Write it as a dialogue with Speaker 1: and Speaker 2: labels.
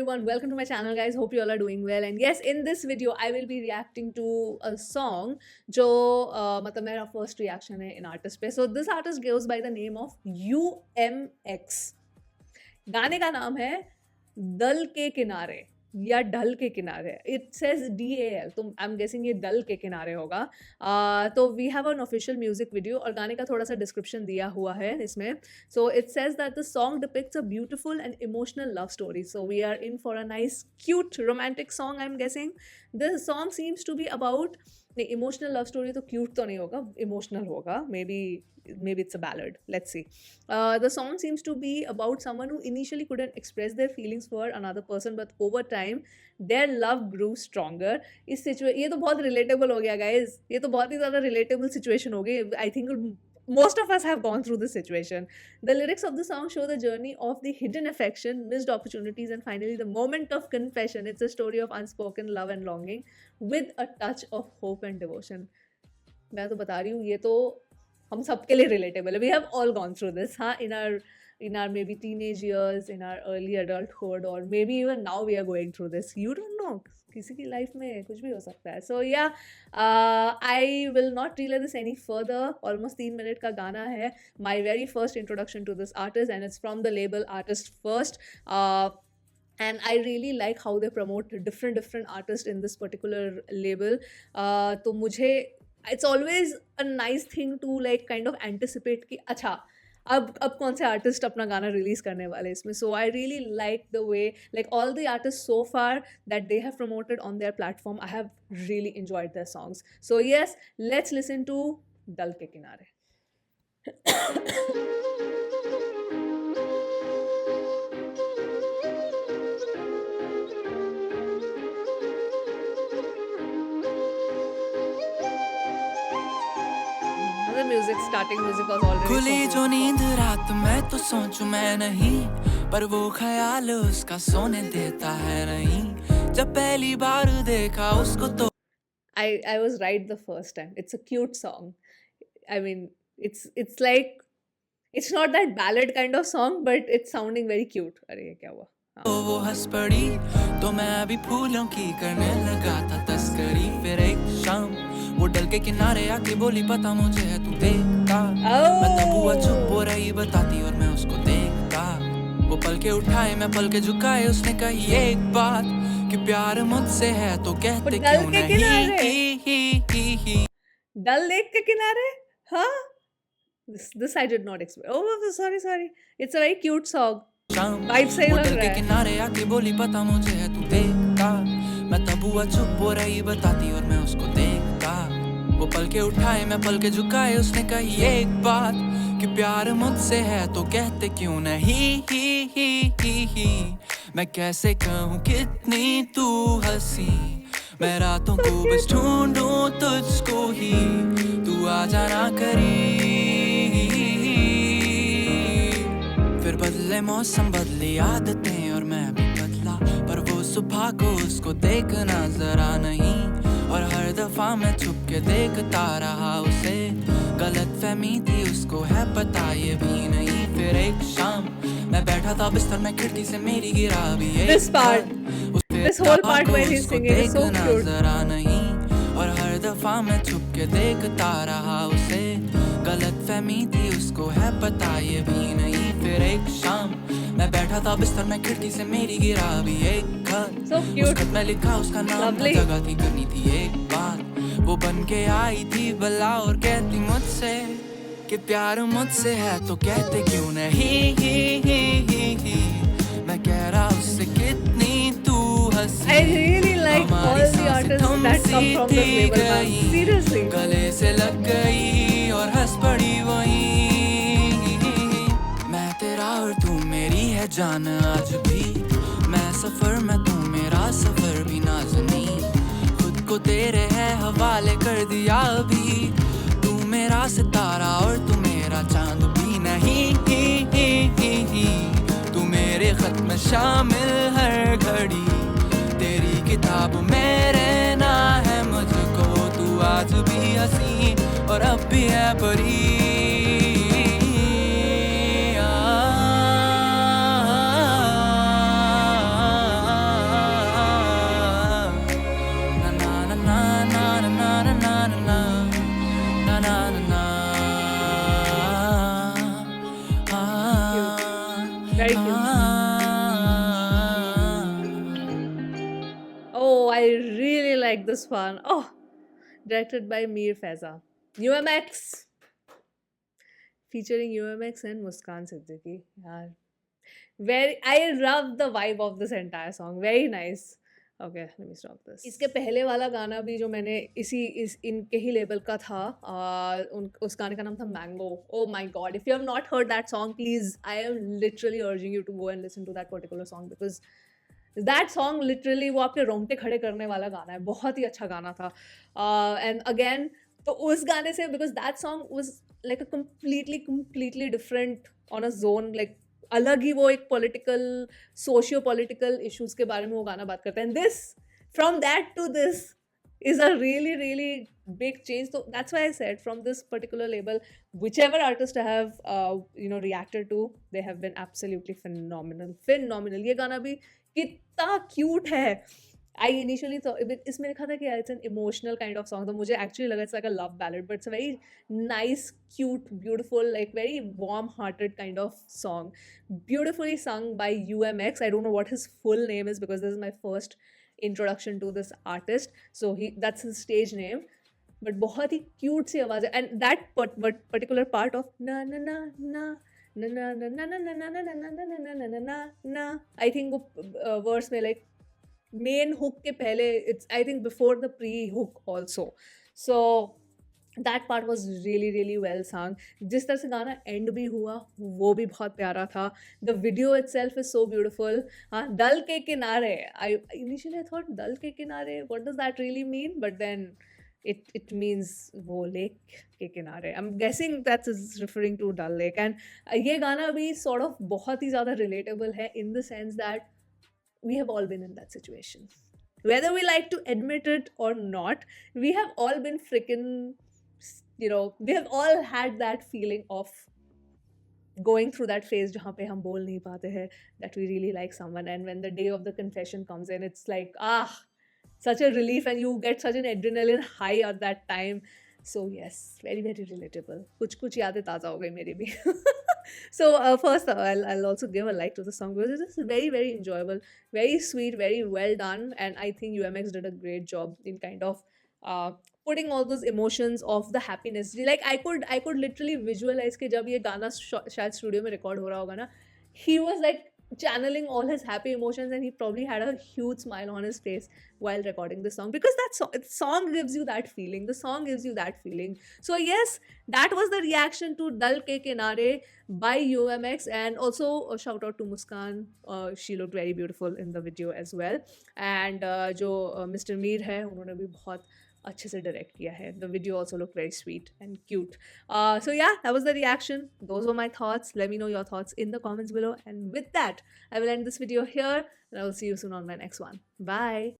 Speaker 1: everyone, welcome to my channel guys. Hope you all are doing well. And yes, in this video I will be reacting to a song जो मतलब मेरा first reaction है in artist पे. So this artist goes by the name of UMX. गाने का नाम है दल के किनारे या ढल के किनारे. इट सेज DAL, तो आई एम गेसिंग ये दल के किनारे होगा. तो we have an official music video और गाने का थोड़ा सा डिस्क्रिप्शन दिया हुआ है इसमें. So it says that the song depicts a beautiful and emotional love story. So we are in for a nice cute romantic song. I am guessing the song seems to be about, नहीं emotional love story तो cute तो नहीं होगा, emotional होगा. maybe it's a ballad. Let's see. The song seems to be about someone who initially couldn't express their feelings for another person, but over time their love grew stronger. ये तो बहुत relatable हो गया guys. ये तो बहुत ही ज़्यादा relatable situation हो गई. I think most of us have gone through this situation. The lyrics of the song show the journey of the hidden affection, missed opportunities, and finally the moment of confession. It's a story of unspoken love and longing with a touch of hope and devotion. मैं तो बता रही हूँ, ये तो हम सबके लिए रिलेटेबल है. We have all gone through this. हाँ, in our maybe teenage years, in our early adulthood, or maybe even now we are going through this. You don't know, किसी की लाइफ में कुछ भी हो सकता है. So yeah I will not delay this any further. Almost 3 minute का गाना है. My very first introduction to this artist and it's from the label artist first. And I really like how they promote different artists in this particular label. तो मुझे it's always a nice thing to like kind of anticipate कि अच्छा अब कौन से artist अपना गाना release करने वाले इसमें. So I really like the way like all the artist so far that they have promoted on their platform. I have really enjoyed their songs. So yes, let's listen to दल के किनारे. Music starting music was already
Speaker 2: खुली जो नींद रात में तो सोचूं मैं नहीं, पर वो ख्याल उसका सोने देता है नहीं. जब पहली बार देखा उसको तो
Speaker 1: I was right the first time. It's a cute song. I mean, it's like it's not that ballad kind of song, but it's sounding very cute. अरे ये क्या हुआ?
Speaker 2: वो हंस पड़ी तो मैं भी फूलों की करने लगा था तस्करी. फिर एक शाम वो डल के किनारे आके बोली, पता मुझे है तू देखता. मैं तब हुआ चुप, वो रही बताती और मैं उसको देखता. वो पल के उठाए, मैं पल के झुकाए. उसने कही एक बात कि प्यार मुझसे है तो कहते क्यों नहीं.
Speaker 1: डल लेक के किनारे. हाँ, this I did not expect. Oh, sorry. It's a very cute song. Vibe सही लग रहा है.
Speaker 2: किनारे आके बोली, पता मुझे है तू देखता. मैं तब हुआ चुप, वो रही बताती और मैं उसको देखता. वो पल के उठाए, मैं पल के झुकाए. उसने कही एक बात कि प्यार मुझसे है तो कहते क्यों नहीं. मैं कैसे कहूँ कितनी तू हंसी, मैं रातों को बस ढूंढूं तुझको ही. तू आ जाना करी. फिर बदले मौसम, बदली आदतें और मैं भी बदला. पर वो सुबह को उसको देखना जरा नहीं, और हर दफा मैं छुप के देखता रहा उसे. गलत फहमी थी उसको है पता ये भी नहीं. फिर एक शाम मैं बैठा था बिस्तर में, खिड़की से मेरी गिरा भी
Speaker 1: this whole part where he's singing is so cute.
Speaker 2: जरा नहीं, और हर दफा मैं छुप के देखता रहा उसे. गलत फहमी थी उसको है पता ये भी नहीं. फिर एक शाम मैं बैठा था बिस्तर में, खिड़की से मेरी गिरा भी एक खत. उस खत में लिखा उसका नाम, जगह थी करनी थी एक बात. वो बन के आई थी भला और कहती मुझसे कि प्यार मुझसे है तो कहते क्यों नहीं. मैं कह रहा उससे कितनी तू हंसी.
Speaker 1: I really like all the artists that come from this label. Seriously.
Speaker 2: गले से लग गई और हंस पड़ी वही. मैं तेरा और तू मेरी है जान आज भी. मैं सफर में, तू मेरा सफर भी नाज़नी. खुद को तेरे है हवाले कर दिया अभी. तू मेरा सितारा और तू मेरा चांद भी नहीं. तू मेरे खत में शामिल हर घड़ी. तेरी किताब में रहना है मुझको. तू आज भी हंसी और अब भी है परी.
Speaker 1: really like this one. Oh, directed by Mir Faiza. UMX. Featuring UMX and Muskan Siddiqui. Yeah. I love the vibe of this entire song. Very nice. Okay, let me stop this. इसके पहले वाला गाना भी जो मैंने इनके ही label का था, उस गाने का नाम था Mango. Oh my God! If you have not heard that song, please, I am literally urging you to go and listen to that particular song because that song literally वो आपके रोंगटे खड़े करने वाला गाना है. बहुत ही अच्छा गाना था. And again, तो उस गाने से because that song was like a completely different on a zone, like अलग ही वो एक पॉलिटिकल सोशियो पॉलिटिकल इश्यूज के बारे में वो गाना बात करते हैं. This from that to this is a really big change. So that's why I said from this particular label, whichever artist I have reacted to, they have been absolutely phenomenal. ये गाना भी कितना cute है. I initially thought इसमें लिखा था कि it's an emotional kind of song, तो मुझे actually लगा it's like a love ballad, but it's a very nice, cute, beautiful, like very warm-hearted kind of song. Beautifully sung by UMX. I don't know what his full name is because this is my first introduction to this artist, so that's his stage name. But बहुत ही cute सी आवाज़ है, and that particular part of na na na na na na na na na na na na na na na na na, I think वो verse में like main hook के पहले, it's I think before the pre-hook also. So that part was really well sung. जिस तरह से गाना end भी हुआ वो भी बहुत प्यारा था. The video itself is so beautiful. हाँ, दल के किनारे. Initially I thought दल के किनारे, what does that really mean? But then it means वो lake के किनारे. I'm guessing that is referring to Dal Lake. And ये गाना भी sort of बहुत ही ज़्यादा relatable है in the sense that we have all been in that situation. Whether we like to admit it or not, we have all been freaking, we have all had that feeling of going through that phase जहाँ पे हम बोल नहीं पाते हैं that we really like someone, and when the day of the confession comes in, it's like, such a relief and you get such an adrenaline high at that time. So yes, very relatable. कुछ यादें ताज़ा हो गई मेरी भी. So first I'll also give a like to the song because it is very enjoyable, very sweet, very well done, and I think UMX did a great job in kind of putting all those emotions of the happiness. Like I could literally visualize कि जब ये गाना शायद studio में record हो रहा होगा ना, he was like channeling all his happy emotions and he probably had a huge smile on his face while recording the song because that song gives you that feeling. The song gives you that feeling. So yes, that was the reaction to Dal Ke Kinare by UMX, and also a shout out to Muskan. She looked very beautiful in the video as well, and जो Mr. Mir है उन्होंने भी बहुत अच्छे से direct किया है. The video also looked very sweet and cute. So yeah, that was the reaction. Those were my thoughts. Let me know your thoughts in the comments below. And with that, I will end this video here and I will see you soon on my next one. Bye.